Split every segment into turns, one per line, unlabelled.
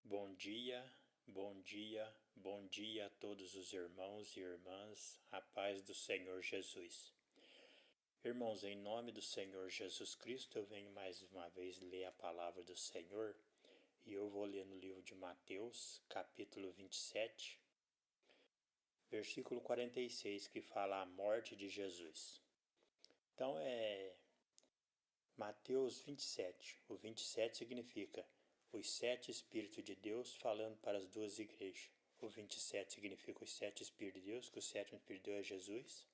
Bom dia, bom dia, bom dia a todos os irmãos e irmãs, a paz do Senhor Jesus. Irmãos, em nome do Senhor Jesus Cristo, eu venho mais uma vez ler a palavra do Senhor e eu vou ler no livro de Mateus, capítulo 27, versículo 46, que fala a morte de Jesus. Então Mateus 27. O 27 significa os 7 Espíritos de Deus falando para as duas igrejas. O 27 significa os 7 Espíritos de Deus, que o 7º Espírito de Deus é Jesus.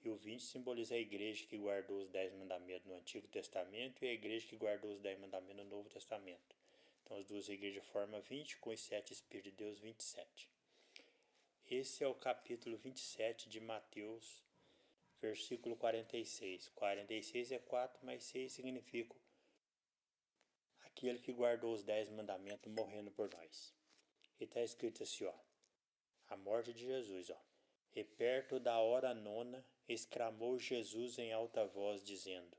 E o 20 simboliza a igreja que guardou os 10 mandamentos no Antigo Testamento e a igreja que guardou os 10 mandamentos no Novo Testamento. Então as duas igrejas formam 20, com os 7 Espíritos de Deus, 27. Esse é o capítulo 27 de Mateus, versículo 46. 46 é 4 mais 6 significa aquele que guardou os 10 mandamentos morrendo por nós. E está escrito assim, ó, a morte de Jesus, ó. E perto da hora nona, exclamou Jesus em alta voz, dizendo,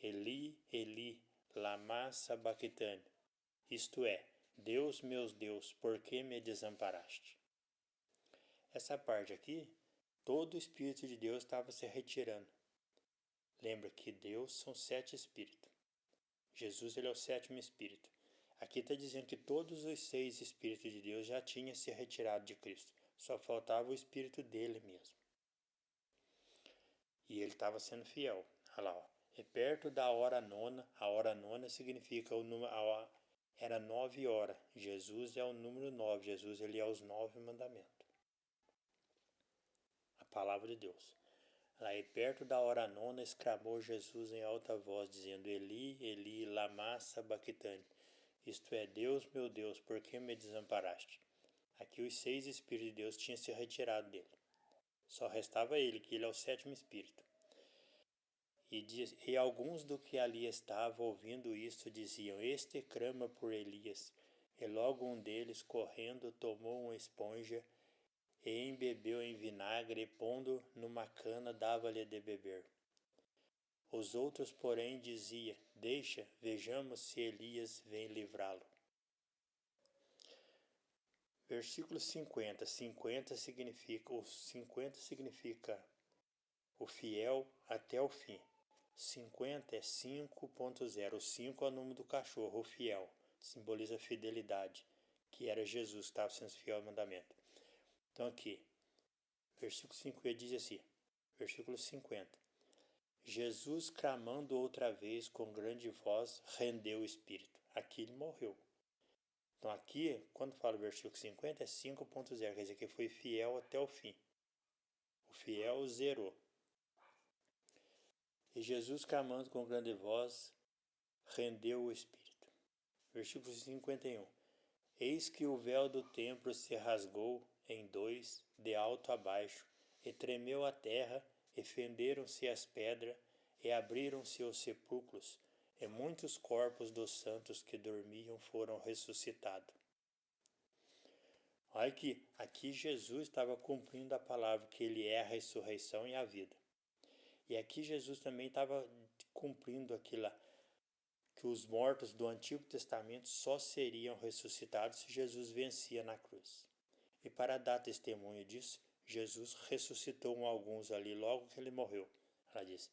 Eli, Eli, lama sabachthani, isto é, Deus, meu Deus, por que me desamparaste? Essa parte aqui, todo o Espírito de Deus estava se retirando. Lembra que Deus são 7 Espíritos. Jesus ele é o 7º Espírito. Aqui está dizendo que todos os 6 Espíritos de Deus já tinham se retirado de Cristo. Só faltava o Espírito dele mesmo. E ele estava sendo fiel. Olha lá, ó. E perto da hora nona, a hora nona significa o número, era 9 horas. Jesus é o número 9. Jesus ele é os 9 mandamentos. A palavra de Deus. Lá e perto da hora nona, exclamou Jesus em alta voz, dizendo, Eli, Eli, lama sabachthani, isto é, Deus, meu Deus, por que me desamparaste? Aqui os 6 Espíritos de Deus tinham se retirado dele. Só restava ele, que ele é o 7º Espírito. E alguns do que ali estavam ouvindo isto diziam, este clama por Elias. E logo um deles, correndo, tomou uma esponja e embebeu em vinagre e pondo numa cana dava-lhe de beber. Os outros, porém, diziam, deixa, vejamos se Elias vem livrá-lo. Versículo 50. 50 significa o fiel até o fim. 50 é 5.0. O 5 é o número do cachorro, o fiel. Simboliza a fidelidade, que era Jesus, que estava sendo fiel ao mandamento. Então aqui, versículo 50 diz assim, versículo 50. Jesus, clamando outra vez com grande voz, rendeu o espírito. Aqui ele morreu. Então aqui, quando fala o versículo 50, é 5.0, quer dizer que foi fiel até o fim. O fiel zerou. E Jesus, clamando com grande voz, rendeu o espírito. Versículo 51. Eis que o véu do templo se rasgou em 2, de alto a baixo, e tremeu a terra, e fenderam-se as pedras, e abriram-se os sepulcros, e muitos corpos dos santos que dormiam foram ressuscitados. Olha que aqui Jesus estava cumprindo a palavra que ele é a ressurreição e a vida. E aqui Jesus também estava cumprindo aquilo que os mortos do Antigo Testamento só seriam ressuscitados se Jesus vencia na cruz. E para dar testemunho disso, Jesus ressuscitou alguns ali logo que ele morreu. Ela diz,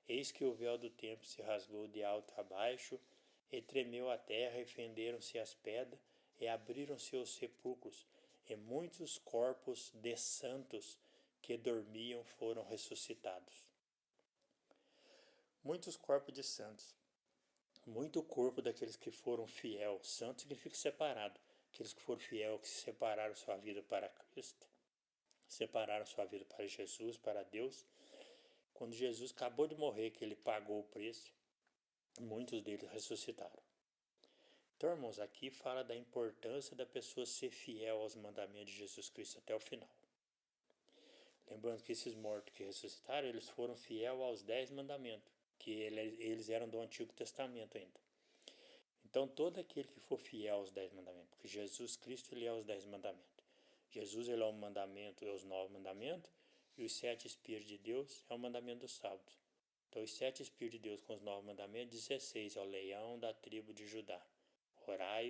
eis que o véu do templo se rasgou de alto a baixo, e tremeu a terra, e fenderam-se as pedras, e abriram-se os sepulcros, e muitos corpos de santos que dormiam foram ressuscitados. Muitos corpos de santos. Muito corpo daqueles que foram fiel. Santo significa separado. Aqueles que foram fiel, que se separaram sua vida para Cristo, separaram sua vida para Jesus, para Deus. Quando Jesus acabou de morrer, que ele pagou o preço, muitos deles ressuscitaram. Então, irmãos, aqui fala da importância da pessoa ser fiel aos mandamentos de Jesus Cristo até o final. Lembrando que esses mortos que ressuscitaram, eles foram fiel aos 10 mandamentos, que eles eram do Antigo Testamento ainda. Então, todo aquele que for fiel aos 10 mandamentos, porque Jesus Cristo ele é os 10 mandamentos. Jesus ele é o mandamento, é os 9 mandamentos, e os 7 Espíritos de Deus é o mandamento do sábado. Então, os 7 Espíritos de Deus com os 9 mandamentos, 16 é o leão da tribo de Judá. Orai